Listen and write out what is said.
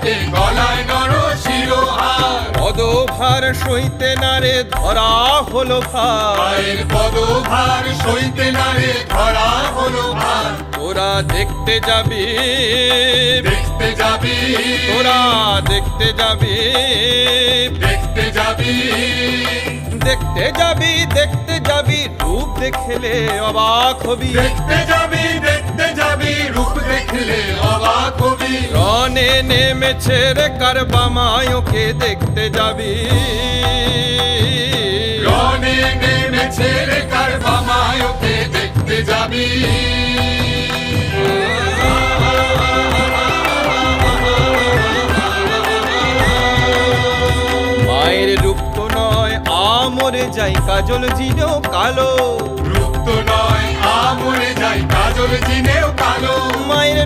থাকে গলায় নর শিরোহার। পদভার সইতে না রে ধরা হলো ভার, মায়ের পদভার সইতে না রে ধরা হলো ভার। তোরা দেখতে যাবি, দেখতে যাবি, তোরা দেখতে যাবি, দেখতে যাবি, দেখতে যাবি, দেখতে যাবি, রূপ দেখলে অবাক হবি। দেখতে যাবি, দেখতে যাবি, রূপ দেখলে অবাক হবি। রনে নেমেছে রে কারবামায়, ওকে দেখতে যাবি। রনে নেমেছে রে কারবামায়, ওকে দেখতে যাবি। মায়ের রূপ তো নয় আমরে যাই কাজল জিনেও কালো, রূপ তো নয় আমরে যাই কাজল জিনেও কালো। মায়ের